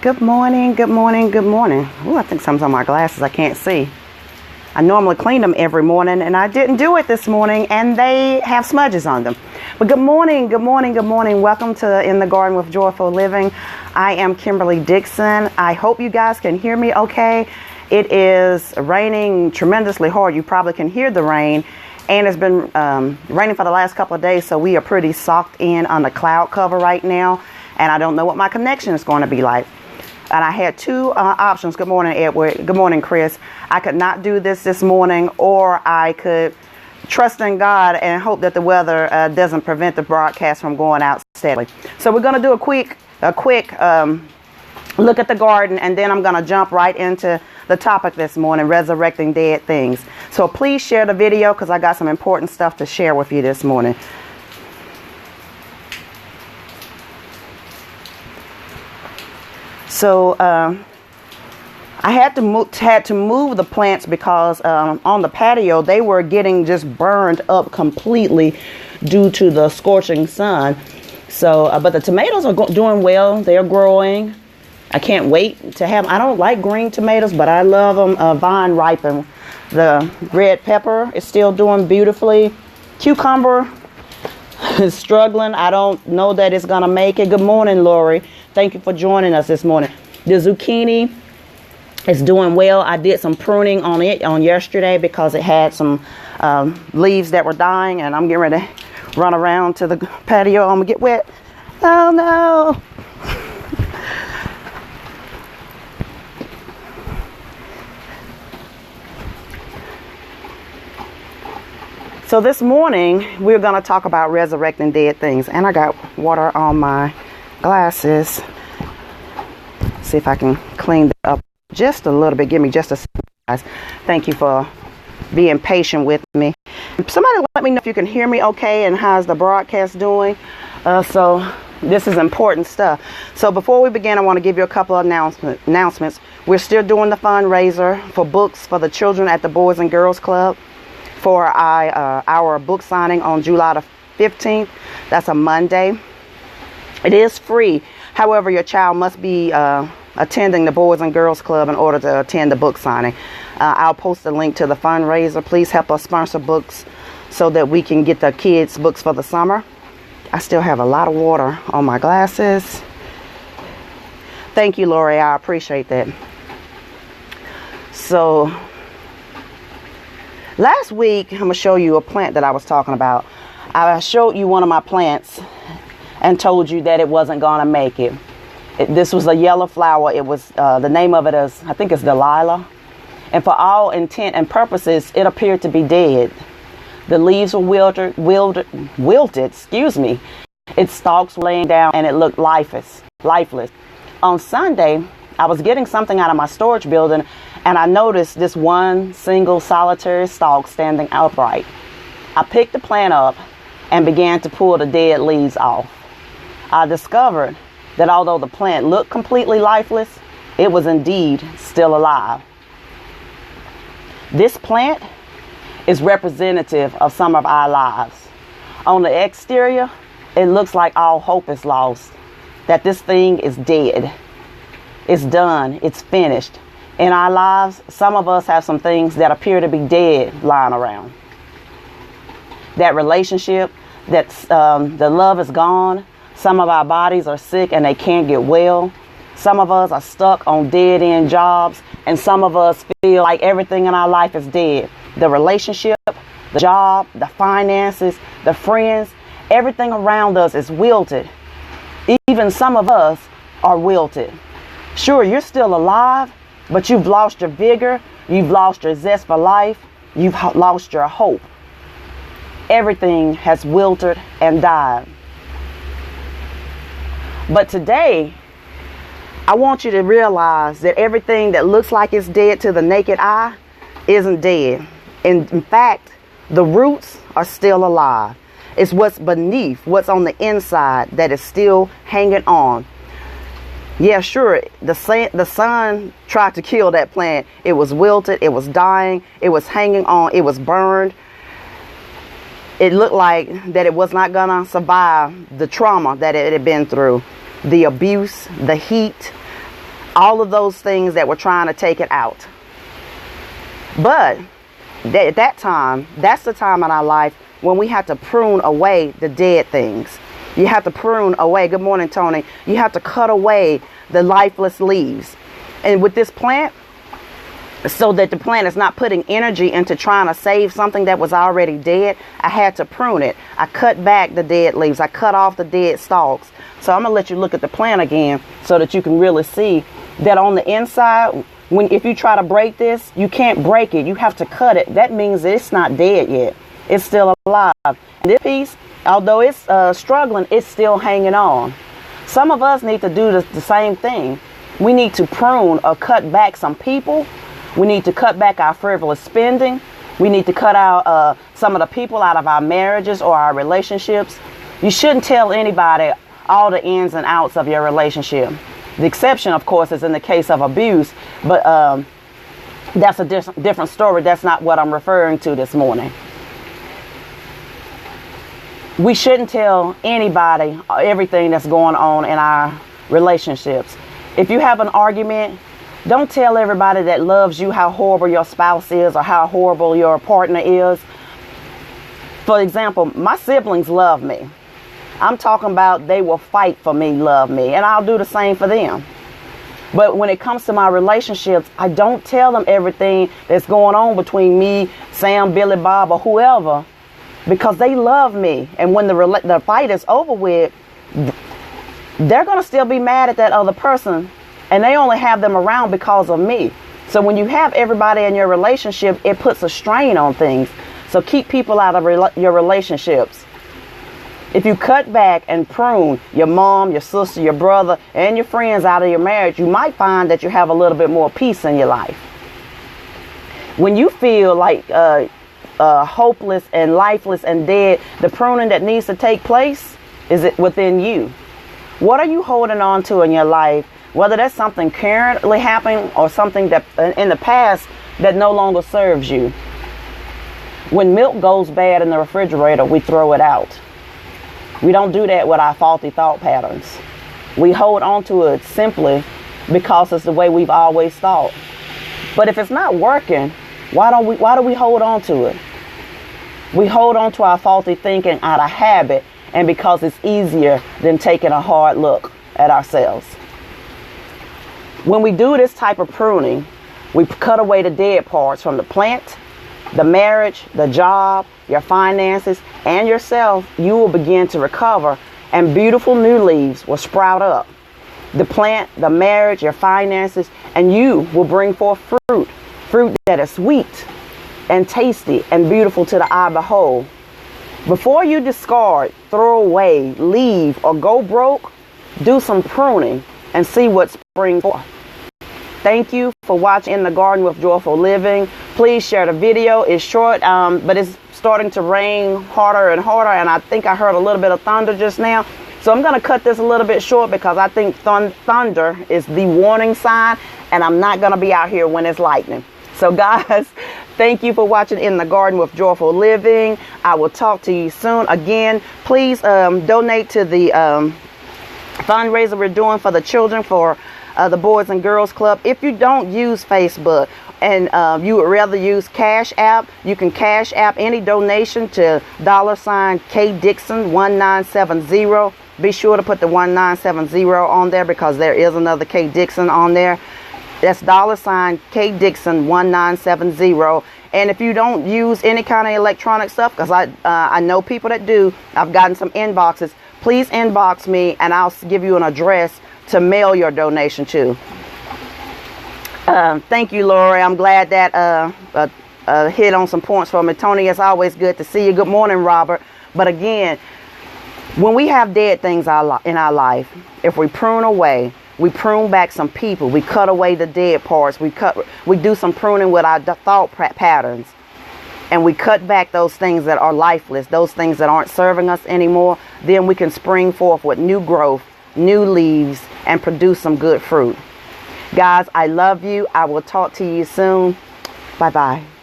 Good morning, good morning, good morning. Oh, I think something's on my glasses. I can't see. I normally clean them every morning, and I didn't do it this morning, and they have smudges on them. But good morning, good morning, good morning. Welcome to In the Garden with Joyful Living. I am Kimberly Dixon. I hope you guys can hear me okay. It is raining tremendously hard. You probably can hear the rain, and it's been raining for the last couple of days, so we are pretty socked in on the cloud cover right now, and I don't know what my connection is going to be like. And I had two options. Good morning, Edward. Good morning, Chris. I could not do this morning, or I could trust in God and hope that the weather doesn't prevent the broadcast from going out steadily. So we're going to do a quick look at the garden, and then I'm going to jump right into the topic this morning, resurrecting dead things. So please share the video because I got some important stuff to share with you this morning. So I had to move the plants because on the patio they were getting just burned up completely due to the scorching sun. So, but the tomatoes are doing well. They're growing. I can't wait to have. I don't like green tomatoes, but I love them vine ripen. The red pepper is still doing beautifully. Cucumber is struggling. I don't know that it's gonna make it. Good morning, Lori. Thank you for joining us this morning. The zucchini is doing well. I did some pruning on it yesterday because it had some leaves that were dying, and I'm getting ready to run around to the patio. I'm gonna get wet. Oh no. So this morning we're going to talk about resurrecting dead things, and I got water on my glasses. See if I can clean that up just a little bit. Give me just a second, guys. Thank you for being patient with me. Somebody let me know if you can hear me okay, and how's the broadcast doing. So this is important stuff. So before we begin, I want to give you a couple of announcements. We're still doing the fundraiser for books for the children at the Boys and Girls Club for our book signing on July the 15th. That's a Monday. It is free. However, your child must be attending the Boys and Girls Club in order to attend the book signing. I'll post a link to the fundraiser. Please help us sponsor books so that we can get the kids books for the summer. I still have a lot of water on my glasses. Thank you, Lori. I appreciate that. So last week, I'm going to show you a plant that I was talking about. I showed you one of my plants and told you that it wasn't going to make it. This was a yellow flower. It was, the name of it is, I think it's Delilah. And for all intent and purposes, it appeared to be dead. The leaves were wilted, excuse me. Its stalks were laying down and it looked lifeless. On Sunday, I was getting something out of my storage building, and I noticed this one single solitary stalk standing upright. I picked the plant up and began to pull the dead leaves off. I discovered that although the plant looked completely lifeless, it was indeed still alive. This plant is representative of some of our lives. On the exterior, it looks like all hope is lost, that this thing is dead. It's done. It's finished. In our lives, some of us have some things that appear to be dead lying around. That relationship, the love is gone. Some of our bodies are sick and they can't get well. Some of us are stuck on dead-end jobs, and some of us feel like everything in our life is dead. The relationship, the job, the finances, the friends, everything around us is wilted. Even some of us are wilted. Sure, you're still alive, but you've lost your vigor, you've lost your zest for life, you've lost your hope. Everything has wilted and died. But today, I want you to realize that everything that looks like it's dead to the naked eye isn't dead. In fact, the roots are still alive. It's what's beneath, what's on the inside that is still hanging on. Yeah, sure, the sun tried to kill that plant. It was wilted, it was dying, it was hanging on, it was burned. It looked like that it was not gonna survive the trauma that it had been through, the abuse, the heat, all of those things that were trying to take it out. But at that time, that's the time in our life when we have to prune away the dead things. You have to prune away. Good morning, Tony. You have to cut away the lifeless leaves. And with this plant, so that the plant is not putting energy into trying to save something that was already dead, I had to prune it. I cut back the dead leaves. I cut off the dead stalks. So I'm going to let you look at the plant again so that you can really see that on the inside, if you try to break this, you can't break it. You have to cut it. That means that it's not dead yet. It's still alive. And this piece, although it's struggling, it's still hanging on. Some of us need to do the same thing. We need to prune or cut back some people. We need to cut back our frivolous spending. We need to cut out some of the people out of our marriages or our relationships. You shouldn't tell anybody all the ins and outs of your relationship. The exception, of course, is in the case of abuse, but that's a different story. That's not what I'm referring to this morning. We shouldn't tell anybody everything that's going on in our relationships. If you have an argument, don't tell everybody that loves you how horrible your spouse is or how horrible your partner is. For example, my siblings love me. I'm talking about they will fight for me, love me, and I'll do the same for them. But when it comes to my relationships, I don't tell them everything that's going on between me, Sam, Billy, Bob, or whoever, because they love me. And when the fight is over with, they're going to still be mad at that other person. And they only have them around because of me. So when you have everybody in your relationship, it puts a strain on things. So keep people out of your relationships. If you cut back and prune your mom, your sister, your brother, and your friends out of your marriage, you might find that you have a little bit more peace in your life. When you feel like hopeless and lifeless and dead, the pruning that needs to take place is it within you. What are you holding on to in your life? Whether that's something currently happening or something that in the past that no longer serves you. When milk goes bad in the refrigerator, we throw it out. We don't do that with our faulty thought patterns. We hold on to it simply because it's the way we've always thought. But if it's not working, why do we hold on to it? We hold on to our faulty thinking out of habit and because it's easier than taking a hard look at ourselves. When we do this type of pruning, we cut away the dead parts from the plant, the marriage, the job, your finances, and yourself. You will begin to recover and beautiful new leaves will sprout up. The plant, the marriage, your finances, and you will bring forth fruit that is sweet and tasty and beautiful to the eye behold. Before you discard, throw away, leave, or go broke, do some pruning and see what springs forth. Thank you for watching In the Garden with Joyful Living. Please share the video. It's short, but it's starting to rain harder and harder, and I think I heard a little bit of thunder just now. So I'm going to cut this a little bit short because I think thunder is the warning sign, and I'm not going to be out here when it's lightning. So guys, thank you for watching In the Garden with Joyful Living. I will talk to you soon. Again, please donate to the fundraiser we're doing for the children for the Boys and Girls Club. If you don't use Facebook and you would rather use Cash App, you can Cash App any donation to $K Dixon 1970. Be sure to put the 1970 on there because there is another K Dixon on there. That's $K Dixon 1970. And if you don't use any kind of electronic stuff, because I know people that do, I've gotten some inboxes. Please inbox me and I'll give you an address to mail your donation to. Thank you, Lori. I'm glad that hit on some points for me. Tony, it's always good to see you. Good morning, Robert. But again, when we have dead things in our life, if we prune away, we prune back some people, we cut away the dead parts, we do some pruning with our thought patterns, and we cut back those things that are lifeless, those things that aren't serving us anymore, then we can spring forth with new growth, new leaves, and produce some good fruit. Guys, I love you. I will talk to you soon. Bye-bye.